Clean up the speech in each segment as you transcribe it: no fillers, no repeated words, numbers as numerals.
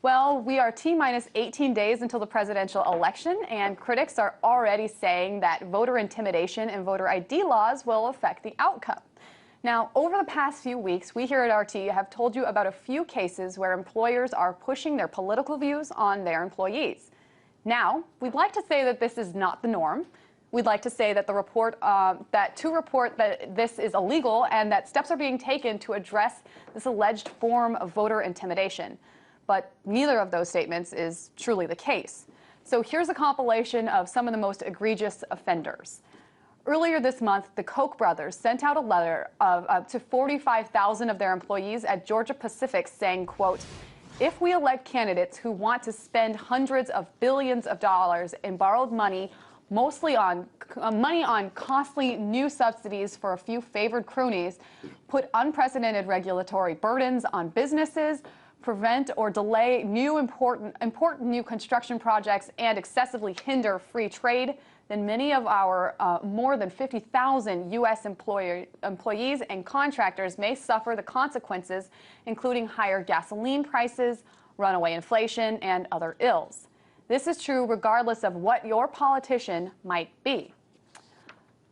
Well, we are T-minus 18 days until the presidential election, and critics are already saying that voter intimidation and voter ID laws will affect the outcome. Now, over the past few weeks, we here at RT have told you about a few cases where employers are pushing their political views on their employees. Now, we'd like to say that this is not the norm. We'd like to say that to report that this is illegal and that steps are being taken to address this alleged form of voter intimidation. But neither of those statements is truly the case. So here's a compilation of some of the most egregious offenders. Earlier this month, the Koch brothers sent out a letter to 45,000 of their employees at Georgia Pacific saying, quote, "If we elect candidates who want to spend hundreds of billions of dollars in borrowed money, mostly on costly new subsidies for a few favored cronies, put unprecedented regulatory burdens on businesses, prevent or delay new important new construction projects, and excessively hinder free trade, then many of our more than 50,000 U.S. employees and contractors may suffer the consequences, including higher gasoline prices, runaway inflation, and other ills. This is true regardless of what your politician might be."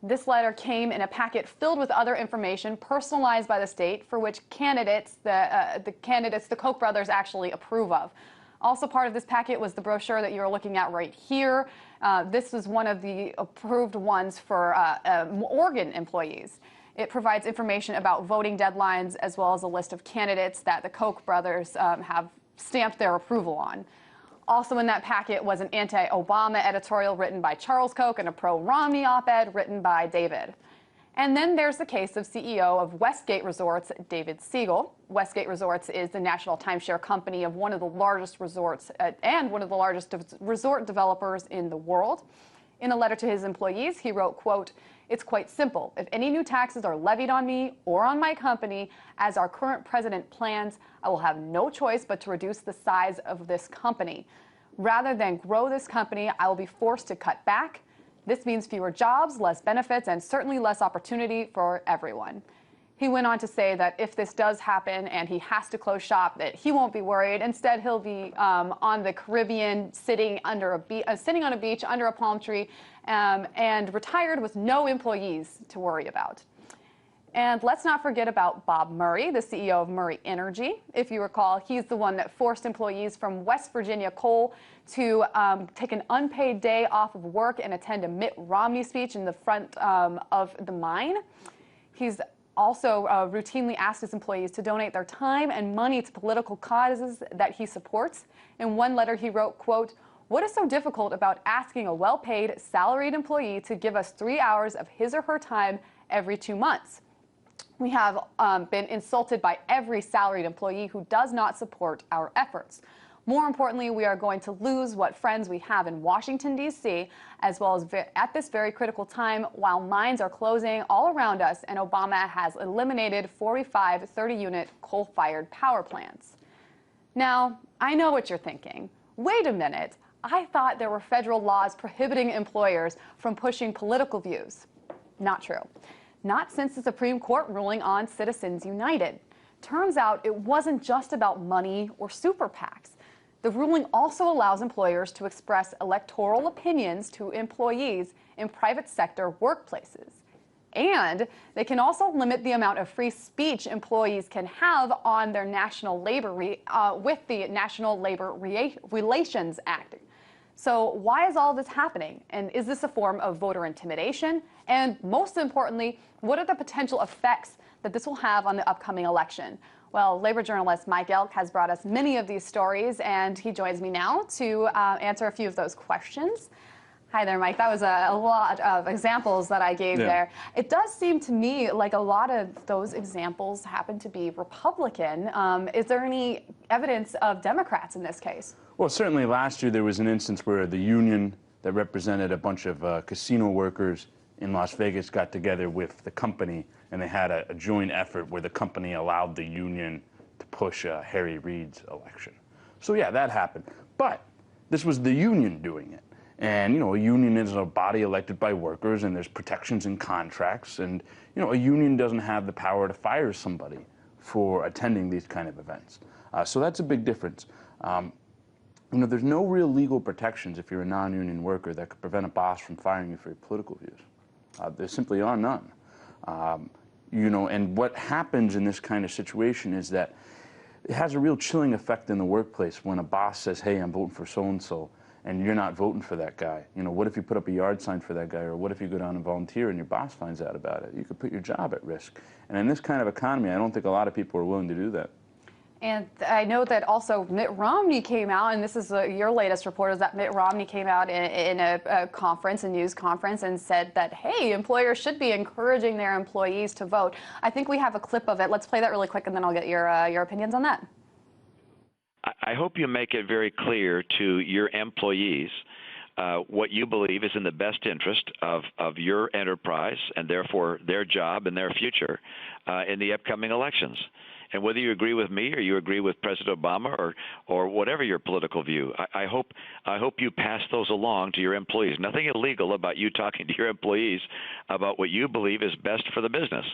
This letter came in a packet filled with other information personalized by the state for which the Koch brothers actually approve of. Also part of this packet was the brochure that you're looking at right here. This is one of the approved ones for Oregon employees. It provides information about voting deadlines as well as a list of candidates that the Koch brothers have stamped their approval on. Also in that packet was an anti-Obama editorial written by Charles Koch and a pro-Romney op-ed written by David. And then there's the case of CEO of Westgate Resorts, David Siegel. Westgate Resorts is the national timeshare company of one of the largest resorts and one of the largest resort developers in the world. In a letter to his employees, he wrote, quote, "It's quite simple. If any new taxes are levied on me or on my company, as our current president plans, I will have no choice but to reduce the size of this company. Rather than grow this company, I will be forced to cut back. This means fewer jobs, less benefits, and certainly less opportunity for everyone." He went on to say that if this does happen and he has to close shop, that he won't be worried. Instead, he'll be on the Caribbean, sitting on a beach under a palm tree, and retired with no employees to worry about. And let's not forget about Bob Murry, the CEO of Murry Energy. If you recall, he's the one that forced employees from West Virginia Coal to take an unpaid day off of work and attend a Mitt Romney speech in the front of the mine. He's also routinely asked his employees to donate their time and money to political causes that he supports. In one letter he wrote, quote, "What is so difficult about asking a well-paid, salaried employee to give us 3 hours of his or her time every 2 months? We have been insulted by every salaried employee who does not support our efforts. More importantly, we are going to lose what friends we have in Washington, D.C., as well as at this very critical time while mines are closing all around us and Obama has eliminated 45 30-unit coal-fired power plants." Now, I know what you're thinking. Wait a minute. I thought there were federal laws prohibiting employers from pushing political views. Not true. Not since the Supreme Court ruling on Citizens United. Turns out it wasn't just about money or super PACs. The ruling also allows employers to express electoral opinions to employees in private sector workplaces. And they can also limit the amount of free speech employees can have on their national labor with the National Labor Relations Act. So why is all this happening? And is this a form of voter intimidation? And most importantly, what are the potential effects that this will have on the upcoming election? Well, labor journalist Mike Elk has brought us many of these stories, and he joins me now to answer a few of those questions. Hi there, Mike. That was a lot of examples that I gave there. It does seem to me like a lot of those examples happen to be Republican. Is there any evidence of Democrats in this case? Well, certainly last year there was an instance where the union that represented a bunch of casino workers in Las Vegas got together with the company, and they had a joint effort where the company allowed the union to push Harry Reid's election. So yeah, that happened. But this was the union doing it. And, you know, a union is a body elected by workers, and there's protections in contracts. And, you know, a union doesn't have the power to fire somebody for attending these kind of events. So that's a big difference. You know, there's no real legal protections if you're a non-union worker that could prevent a boss from firing you for your political views. There simply are none. You know, and what happens in this kind of situation is that it has a real chilling effect in the workplace when a boss says, hey, I'm voting for so-and-so, and you're not voting for that guy. You know, what if you put up a yard sign for that guy, or what if you go down and volunteer and your boss finds out about it? You could put your job at risk. And in this kind of economy, I don't think a lot of people are willing to do that. And I know that also Mitt Romney came out, and this is your latest report, is that Mitt Romney came out in a conference, a news conference, and said that, hey, employers should be encouraging their employees to vote. I think we have a clip of it. Let's play that really quick, and then I'll get your opinions on that. I hope you make it very clear to your employees what you believe is in the best interest of your enterprise and therefore their job and their future in the upcoming elections. And whether you agree with me or you agree with President Obama or whatever your political view, I hope you pass those along to your employees. Nothing illegal about you talking to your employees about what you believe is best for the business.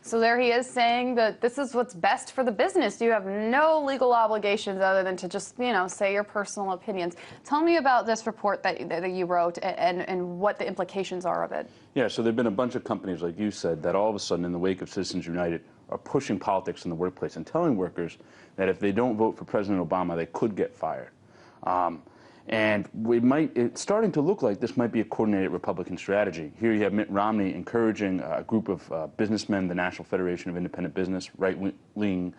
So there he is saying that this is what's best for the business. You have no legal obligations other than to just, you know, say your personal opinions. Tell me about this report that you wrote and what the implications are of it. Yeah, so there have been a bunch of companies, like you said, that all of a sudden in the wake of Citizens United are pushing politics in the workplace and telling workers that if they don't vote for President Obama, they could get fired. And it's starting to look like this might be a coordinated Republican strategy. Here you have Mitt Romney encouraging a group of businessmen, the National Federation of Independent Business, right-leaning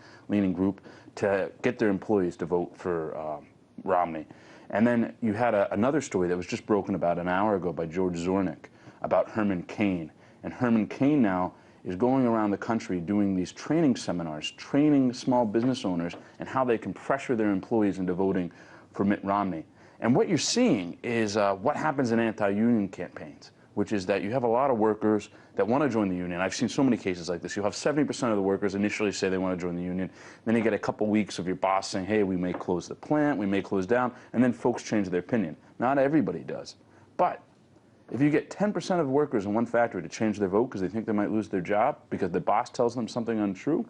group, to get their employees to vote for Romney. And then you had another story that was just broken about an hour ago by George Zornick about Herman Cain. And Herman Cain now is going around the country doing these training seminars, training small business owners and how they can pressure their employees into voting for Mitt Romney. And what you're seeing is what happens in anti-union campaigns, which is that you have a lot of workers that want to join the union. I've seen so many cases like this. You'll have 70% of the workers initially say they want to join the union. Then you get a couple weeks of your boss saying, hey, we may close the plant, we may close down, and then folks change their opinion. Not everybody does. But if you get 10% of workers in one factory to change their vote because they think they might lose their job because the boss tells them something untrue,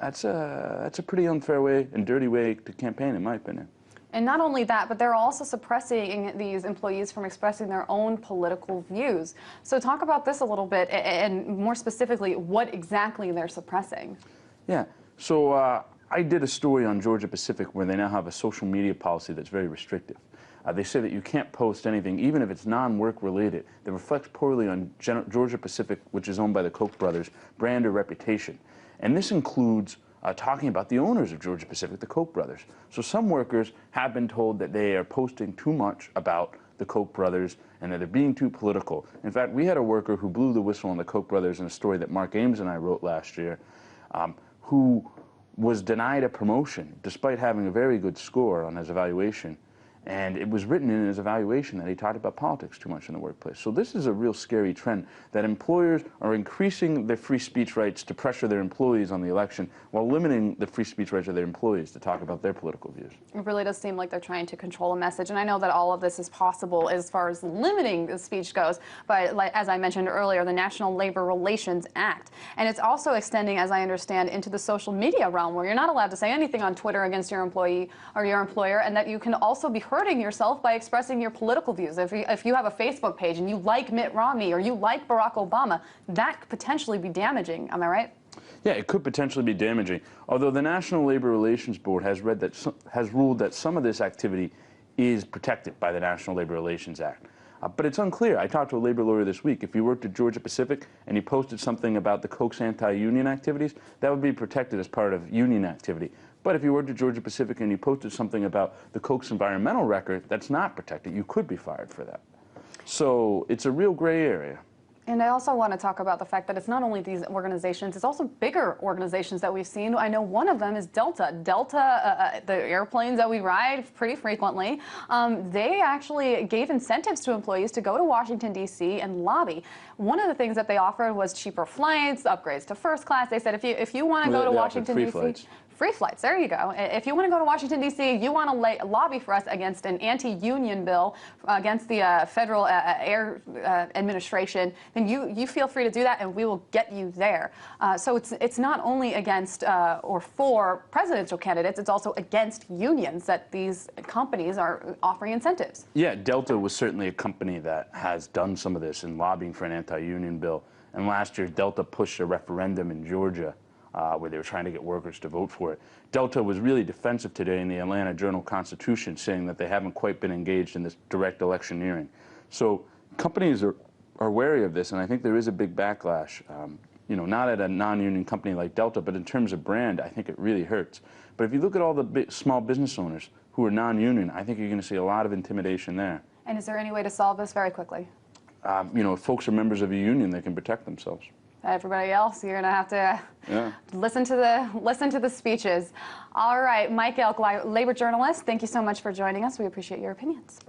that's a pretty unfair way and dirty way to campaign, in my opinion. And not only that, but they're also suppressing these employees from expressing their own political views. So talk about this a little bit, and more specifically, what exactly they're suppressing. Yeah, so I did a story on Georgia Pacific where they now have a social media policy that's very restrictive. They say that you can't post anything, even if it's non-work related, that reflects poorly on Georgia Pacific, which is owned by the Koch brothers, brand or reputation. And this includes talking about the owners of Georgia Pacific, the Koch brothers. So some workers have been told that they are posting too much about the Koch brothers and that they're being too political. In fact, we had a worker who blew the whistle on the Koch brothers in a story that Mark Ames and I wrote last year, who was denied a promotion despite having a very good score on his evaluation. And it was written in his evaluation that he talked about politics too much in the workplace. So this is a real scary trend, that employers are increasing their free speech rights to pressure their employees on the election while limiting the free speech rights of their employees to talk about their political views. It really does seem like they're trying to control a message. And I know that all of this is possible as far as limiting the speech goes, but as I mentioned earlier, the National Labor Relations Act. And it's also extending, as I understand, into the social media realm, where you're not allowed to say anything on Twitter against your employee or your employer, and that you can also be hurting yourself by expressing your political views. If you have a Facebook page and you like Mitt Romney or you like Barack Obama, that could potentially be damaging. Am I right? Yeah, it could potentially be damaging. Although the National Labor Relations Board has ruled that some of this activity is protected by the National Labor Relations Act. But it's unclear. I talked to a labor lawyer this week. If you worked at Georgia Pacific and you posted something about the Koch's anti-union activities, that would be protected as part of union activity. But if you worked at Georgia Pacific and you posted something about the Koch's environmental record, that's not protected. You could be fired for that. So it's a real gray area. And I also want to talk about the fact that it's not only these organizations, it's also bigger organizations that we've seen. I know one of them is Delta. Delta, the airplanes that we ride pretty frequently, they actually gave incentives to employees to go to Washington, D.C. and lobby. One of the things that they offered was cheaper flights, upgrades to first class. They said if you want to go to Washington, D.C., Free flights, there you go. If you want to go to Washington, D.C., you want to lobby for us against an anti-union bill, against the Federal Air Administration, then you feel free to do that, and we will get you there. So it's not only against or for presidential candidates, it's also against unions that these companies are offering incentives. Yeah, Delta was certainly a company that has done some of this in lobbying for an anti-union bill. And last year, Delta pushed a referendum in Georgia where they were trying to get workers to vote for it. Delta was really defensive today in the Atlanta Journal-Constitution, saying that they haven't quite been engaged in this direct electioneering. So companies are wary of this, and I think there is a big backlash. You know, not at a non-union company like Delta, but in terms of brand, I think it really hurts. But if you look at all the small business owners who are non-union, I think you're going to see a lot of intimidation there. And is there any way to solve this very quickly? You know, if folks are members of a union, they can protect themselves. Everybody else, you're going to have to listen to the speeches. All right, Mike Elk, labor journalist, thank you so much for joining us. We appreciate your opinions.